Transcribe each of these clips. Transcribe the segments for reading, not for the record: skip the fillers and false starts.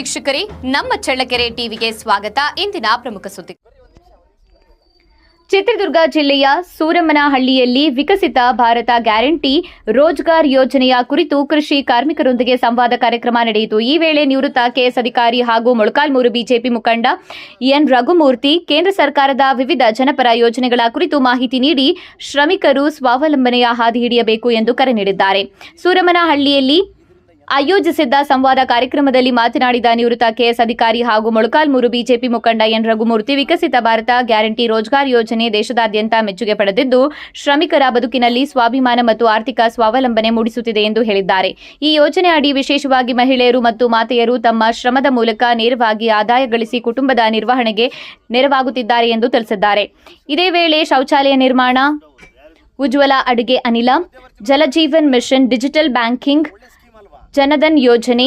ವೀಕ್ಷಕರೇ, ನಮ್ಮ ಚಳ್ಳಕೆರೆ ಟಿವಿಗೆ ಸ್ವಾಗತ. ಇಂದಿನ ಪ್ರಮುಖ ಸುದ್ದಿ. ಚಿತ್ರದುರ್ಗ ಜಿಲ್ಲೆಯ ಸೂರಮ್ಮನಹಳ್ಳಿಯಲ್ಲಿ ವಿಕಸಿತ ಭಾರತ ಗ್ಯಾರಂಟಿ ರೋಜ್ಗಾರ್ ಯೋಜನೆಯ ಕುರಿತು ಕೃಷಿ ಕಾರ್ಮಿಕರೊಂದಿಗೆ ಸಂವಾದ ಕಾರ್ಯಕ್ರಮ ನಡೆಯಿತು. ಈ ವೇಳೆ ನಿವೃತ್ತ ಕೆಎಸ್ ಅಧಿಕಾರಿ ಹಾಗೂ ಮೊಳಕಾಲ್ಮೂರು ಬಿಜೆಪಿ ಮುಖಂಡ ಎನ್ ರಘುಮೂರ್ತಿ ಕೇಂದ್ರ ಸರ್ಕಾರದ ವಿವಿಧ ಜನಪರ ಯೋಜನೆಗಳ ಕುರಿತು ಮಾಹಿತಿ ನೀಡಿ ಶ್ರಮಿಕರು ಸ್ವಾವಲಂಬನೆಯ ಹಾದಿ ಹಿಡಿಯಬೇಕು ಎಂದು ಕರೆ ನೀಡಿದ್ದಾರೆ. ಸೂರಮ್ಮನಹಳ್ಳಿಯಲ್ಲಿ ಆಯೋಜಿಸಿದ್ದ ಸಂವಾದ ಕಾರ್ಯಕ್ರಮದಲ್ಲಿ ಮಾತನಾಡಿದ ನಿವೃತ್ತ ಕೆಎಸ್ ಅಧಿಕಾರಿ ಹಾಗೂ ಮೊಳಕಾಲ್ಮೂರು ಬಿಜೆಪಿ ಮುಖಂಡ ಎನ್ ರಘುಮೂರ್ತಿ, ವಿಕಸಿತ ಭಾರತ ಗ್ಯಾರಂಟಿ ರೋಜ್ಗಾರ್ ಯೋಜನೆ ದೇಶದಾದ್ಯಂತ ಮೆಚ್ಚುಗೆ ಪಡೆದಿದ್ದು, ಶ್ರಮಿಕರ ಬದುಕಿನಲ್ಲಿ ಸ್ವಾಭಿಮಾನ ಮತ್ತು ಆರ್ಥಿಕ ಸ್ವಾವಲಂಬನೆ ಮೂಡಿಸುತ್ತಿದೆ ಎಂದು ಹೇಳಿದ್ದಾರೆ. ಈ ಯೋಜನೆ ಅಡಿ ವಿಶೇಷವಾಗಿ ಮಹಿಳೆಯರು ಮತ್ತು ಮಾತೆಯರು ತಮ್ಮ ಶ್ರಮದ ಮೂಲಕ ನೇರವಾಗಿ ಆದಾಯ ಗಳಿಸಿ ಕುಟುಂಬದ ನಿರ್ವಹಣೆಗೆ ನೆರವಾಗುತ್ತಿದ್ದಾರೆ ಎಂದು ತಿಳಿಸಿದ್ದಾರೆ. ಇದೇ ವೇಳೆ ಶೌಚಾಲಯ ನಿರ್ಮಾಣ, ಉಜ್ವಲ ಅಡುಗೆ ಅನಿಲ, Jal Jeevan mission, digital banking, Jan Dhan ಯೋಜನೆ,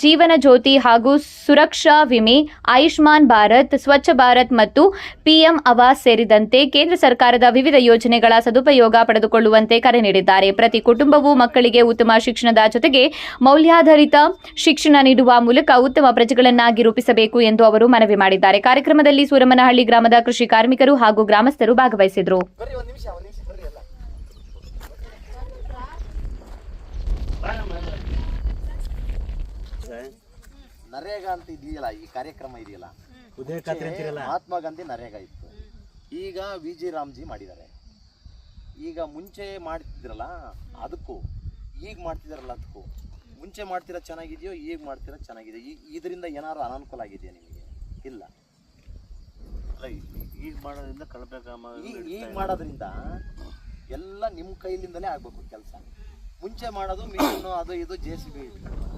ಜೀವನ ಜ್ಯೋತಿ ಹಾಗೂ ಸುರಕ್ಷಾ ವಿಮೆ, ಆಯುಷ್ಮಾನ್ ಭಾರತ್, ಸ್ವಚ್ಛ ಭಾರತ್ ಮತ್ತು ಪಿಎಂ ಆವಾಸ್ ಸೇರಿದಂತೆ ಕೇಂದ್ರ ಸರ್ಕಾರದ ವಿವಿಧ ಯೋಜನೆಗಳ ಸದುಪಯೋಗ ಪಡೆದುಕೊಳ್ಳುವಂತೆ ಕರೆ ನೀಡಿದ್ದಾರೆ. ಪ್ರತಿ ಕುಟುಂಬವು ಮಕ್ಕಳಿಗೆ ಉತ್ತಮ ಶಿಕ್ಷಣದ ಜೊತೆಗೆ ಮೌಲ್ಯಾಧಾರಿತ ಶಿಕ್ಷಣ ನೀಡುವ ಮೂಲಕ ಉತ್ತಮ ಪ್ರಜೆಗಳನ್ನಾಗಿ ರೂಪಿಸಬೇಕು ಎಂದು ಅವರು ಮನವಿ ಮಾಡಿದ್ದಾರೆ. ಕಾರ್ಯಕ್ರಮದಲ್ಲಿ ಸೂರಮ್ಮನಹಳ್ಳಿ ಗ್ರಾಮದ ಕೃಷಿ ಕಾರ್ಮಿಕರು ಹಾಗೂ ಗ್ರಾಮಸ್ಥರು ಭಾಗವಹಿಸಿದರು. ನರೇಗಾ ಅಂತ ಇದೆಯಲ್ಲ, ಈ ಕಾರ್ಯಕ್ರಮ ಇದೆಯಲ್ಲ, ಮಹಾತ್ಮ ಗಾಂಧಿ ನರೇಗಾ ಇತ್ತು. ಈಗ ವಿಜಿ ರಾಮ್ಜಿ ಮಾಡಿದ್ದಾರೆ. ಈಗ ಮುಂಚೆ ಮಾಡ್ತಿದ್ರಲ್ಲ ಅದಕ್ಕೂ ಈಗ ಮಾಡ್ತಿದಾರಲ್ಲ ಅದಕ್ಕೂ, ಮುಂಚೆ ಮಾಡ್ತಿರೋ ಚೆನ್ನಾಗಿದೆಯೋ ಈಗ ಮಾಡ್ತಿರೋ ಚೆನ್ನಾಗಿದೆ? ಇದರಿಂದ ಏನಾದ್ರು ಅನಾನುಕೂಲ ಆಗಿದೆಯಾ ನಿಮಗೆ? ಇಲ್ಲ. ಈಗ ಮಾಡೋದ್ರಿಂದ ಈಗ ಮಾಡೋದ್ರಿಂದ ಎಲ್ಲ ನಿಮ್ಮ ಕೈಲಿಂದಲೇ ಆಗ್ಬೇಕು ಕೆಲಸ. ಮುಂಚೆ ಮಾಡೋದು ಮೀನು ಅದು ಇದು JCB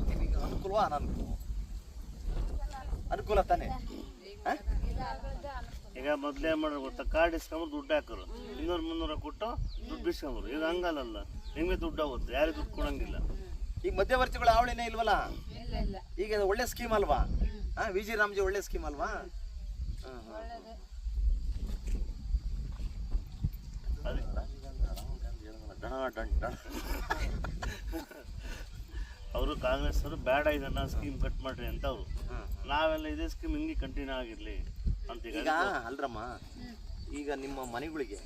ನಿಮಗೆ ಅನುಕೂಲ ಅನಾನುಕೂಲ? ಅನುಕೂಲ ತಾನೆ. ಈಗ ಮೊದ್ಲೇ ಮಾಡೋರು ಗೊತ್ತಾ, ಕಾರ್ಡ್ ಇಸ್ಕೊಂಬರು ದುಡ್ಡು ಹಾಕೋರು, 200-300 ಕೊಟ್ಟು ದುಡ್ಡು ಇಸ್ಕೊಂಬರು. ಈಗ ಹಂಗಲ್ಲ, ನಿಮಗೆ ದುಡ್ಡು ಆಗುತ್ತೆ, ಯಾರಿಗೆ ದುಡ್ಡು ಕೊಡಂಗಿಲ್ಲ. ಈಗ ಮಧ್ಯವರ್ತಿಗಳು ಅವಳೇನೇ ಇಲ್ವಲ್ಲ. ಈಗ ಒಳ್ಳೆ ಸ್ಕೀಮ್ ಅಲ್ವಾ? ವಿಜಿ ರಾಮ್ಜಿ ಒಳ್ಳೆ ಸ್ಕೀಮ್ ಅಲ್ವಾ? ಅವರು ಕಾಂಗ್ರೆಸ್ ಅವರು ಬೇಡ ಇದನ್ನ ಸ್ಕೀಮ್ ಕಟ್ ಮಾಡ್ರಿ ಅಂತ ಅವರು. ನಾವೆಲ್ಲ ಇದೇ ಸ್ಕೀಮ್ ಹಿಂಗೆ ಕಂಟಿನ್ಯೂ ಆಗಿರ್ಲಿ ಅಂತ. ಈಗ ಅಲ್ರಮ್ಮ, ಈಗ ನಿಮ್ಮ ಮನೆಗಳಿಗೆ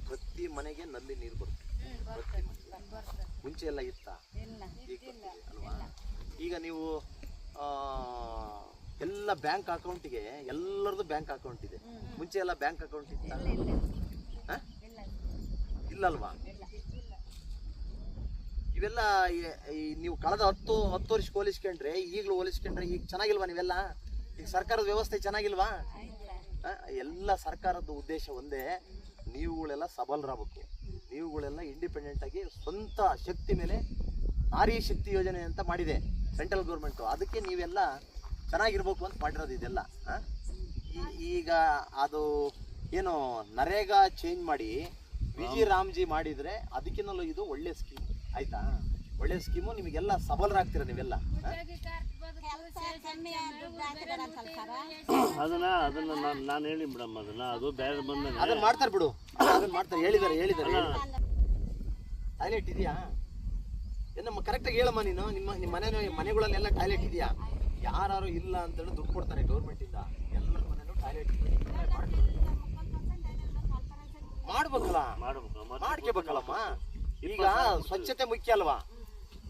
ಪ್ರತಿ ಮನೆಗೆ ನಲ್ಲಿ ನೀರು ಬರುತ್ತೆ. ಮುಂಚೆ ಎಲ್ಲ ಇತ್ತ? ಅಲ್ವಾ? ಈಗ ನೀವು ಎಲ್ಲ ಬ್ಯಾಂಕ್ ಅಕೌಂಟಿಗೆ, ಎಲ್ಲರದು ಬ್ಯಾಂಕ್ ಅಕೌಂಟ್ ಇದೆ. ಮುಂಚೆ ಎಲ್ಲ ಬ್ಯಾಂಕ್ ಅಕೌಂಟ್ ಇತ್ತ? ಇಲ್ಲಲ್ವಾ? ಇವೆಲ್ಲ ನೀವು ಕಳೆದ 10 ವರ್ಷಕ್ಕೆ ಹೋಲಿಸ್ಕೊಂಡ್ರೆ ಈಗಲೂ ಹೋಲಿಸ್ಕೊಂಡ್ರೆ ಈಗ ಚೆನ್ನಾಗಿಲ್ವಾ? ನೀವೆಲ್ಲ ಈಗ ಸರ್ಕಾರದ ವ್ಯವಸ್ಥೆ ಚೆನ್ನಾಗಿಲ್ವಾ? ಎಲ್ಲ ಸರ್ಕಾರದ ಉದ್ದೇಶ ಒಂದೇ, ನೀವುಗಳೆಲ್ಲ ಸಬಲರಾಗಬೇಕು, ನೀವುಗಳೆಲ್ಲ ಇಂಡಿಪೆಂಡೆಂಟ್ ಆಗಿ ಸ್ವಂತ ಶಕ್ತಿ ಮೇಲೆ ನಾರಿ ಶಕ್ತಿ ಯೋಜನೆ ಅಂತ ಮಾಡಿದೆ ಸೆಂಟ್ರಲ್ ಗೌರ್ಮೆಂಟು. ಅದಕ್ಕೆ ನೀವೆಲ್ಲ ಚೆನ್ನಾಗಿರ್ಬೇಕು ಅಂತ ಮಾಡಿರೋದು ಇದೆಲ್ಲ. ಈಗ ಅದು ಏನು ನರೇಗಾ ಚೇಂಜ್ ಮಾಡಿ ವಿಜಿ ರಾಮ್ಜಿ ಮಾಡಿದರೆ ಅದಕ್ಕಿನ್ನೂ ಇದು ಒಳ್ಳೆ ಸ್ಕೀಮ್ ಆಯ್ತಾ? ಒಳ್ಳೆ ಸ್ಕೀಮು. ನಿಮಗೆಲ್ಲ ಸಬಲರಾಗ್ತೀರ ನೀವೆಲ್ಲ. ಅದನ್ನ ನಾನು ಹೇಳಿ ಬಿಡಮ್ಮ, ಅದು ಬೇರೆ ಬಂದ ಅದನ್ನ ಮಾಡ್ತಾರೆ ಬಿಡು, ಅದನ್ನ ಮಾಡ್ತಾರೆ. ಹೇಳಿದ್ದಾರೆ ಟಾಯ್ಲೆಟ್ ಇದೆಯಾ? ನಮ್ಮ ಕರೆಕ್ಟಾಗಿ ಹೇಳಮ್ಮ ನೀನು. ನಿಮ್ಮ ಮನೆಗಳಲ್ಲೆಲ್ಲ ಟಾಯ್ಲೆಟ್ ಇದೆಯಾ? ಯಾರು ಇಲ್ಲ ಅಂತೇಳಿ ದುಡ್ಡು ಕೊಡ್ತಾರೆ ಗೌರ್ಮೆಂಟಿಂದ. ಎಲ್ಲರ ಮನೇಲೂ ಟಾಯ್ಲೆಟ್ ಮಾಡ್ಬೇಕಲ್ಲಮ್ಮ. ಈಗ ಸ್ವಚ್ಛತೆ ಮುಖ್ಯ ಅಲ್ವಾ?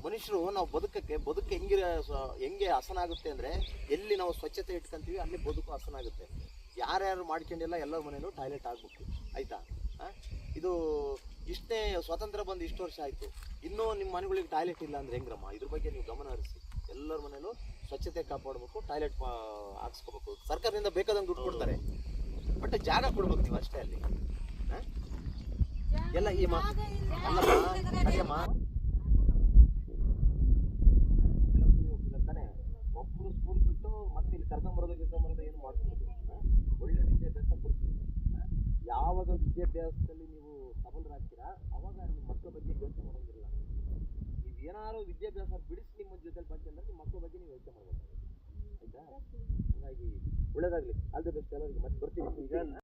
ಮನುಷ್ಯರು ನಾವು ಬದುಕು ಹೆಂಗೆ ಹಸನಾಗುತ್ತೆ ಅಂದ್ರೆ, ಎಲ್ಲಿ ನಾವು ಸ್ವಚ್ಛತೆ ಇಟ್ಕೊಂತೀವಿ ಅಲ್ಲಿ ಬದುಕು ಹಸನಾಗುತ್ತೆ. ಯಾರ್ಯಾರು ಮಾಡ್ಕೊಂಡಿಲ್ಲ ಎಲ್ಲರ ಮನೇಲೂ ಟಾಯ್ಲೆಟ್ ಆಗ್ಬೇಕು ಆಯ್ತಾ? ಇದು ಇಷ್ಟೇ ಸ್ವಾತಂತ್ರ್ಯ ಬಂದು ಇಷ್ಟು ವರ್ಷ ಆಯ್ತು, ಇನ್ನೂ ನಿಮ್ಮ ಮನೆಗಳಿಗೆ ಟಾಯ್ಲೆಟ್ ಇಲ್ಲ ಅಂದ್ರೆ ಹೆಂಗ್ರಮ್ಮ? ಇದ್ರ ಬಗ್ಗೆ ನೀವು ಗಮನ ಹರಿಸಿ. ಎಲ್ಲರ ಮನೇಲೂ ಸ್ವಚ್ಛತೆ ಕಾಪಾಡಬೇಕು, ಟಾಯ್ಲೆಟ್ ಹಾಕ್ಸ್ಕೋಬೇಕು. ಸರ್ಕಾರದಿಂದ ಬೇಕಾದಂಗೆ ದುಡ್ಡು ಕೊಡ್ತಾರೆ, ಬಟ್ ಜಾಗ ಕೊಡ್ಬೇಕು ನೀವು ಅಷ್ಟೇ ಅಲ್ಲಿ. ಎಲ್ಲ ಈ ತಾನೆ ಒಬ್ಬರು ಸ್ಕೂಲ್ ಬಿಟ್ಟು ಮತ್ತೆ ಇಲ್ಲಿ ಕರ್ಕೊಂಬರೋದು ಏನು ಮಾಡ್ಬೋದು? ಒಳ್ಳೆ ವಿದ್ಯಾಭ್ಯಾಸ ಕೊಡ್ತೀವಿ. ಯಾವಾಗ ವಿದ್ಯಾಭ್ಯಾಸದಲ್ಲಿ ನೀವು ಸಬಲರಾಗ್ತೀರಾ ಅವಾಗ ನಿಮ್ಮ ಮಕ್ಕಳ ಬಗ್ಗೆ ಯೋಚನೆ ಮಾಡೋಂಗಿಲ್ಲ. ನೀವು ಏನಾದ್ರು ವಿದ್ಯಾಭ್ಯಾಸ ಬಿಡಿಸಿ ನಿಮ್ಮ ಜೊತೆ ಬಗ್ಗೆ ಅಂದ್ರೆ ನಿಮ್ಮ ಮಕ್ಕಳ ಬಗ್ಗೆ ನೀವು ಯೋಚನೆ ಮಾಡಬೇಕು ಆಯ್ತಾ? ಹಾಗಾಗಿ ಒಳ್ಳೇದಾಗ್ಲಿ. ಆಲ್ ದಿ ಬೆಸ್ಟ್ ಎಲ್ಲರಿಗೆ. ಮತ್ತೆ ಬರ್ತೀನಿ ಈಗ.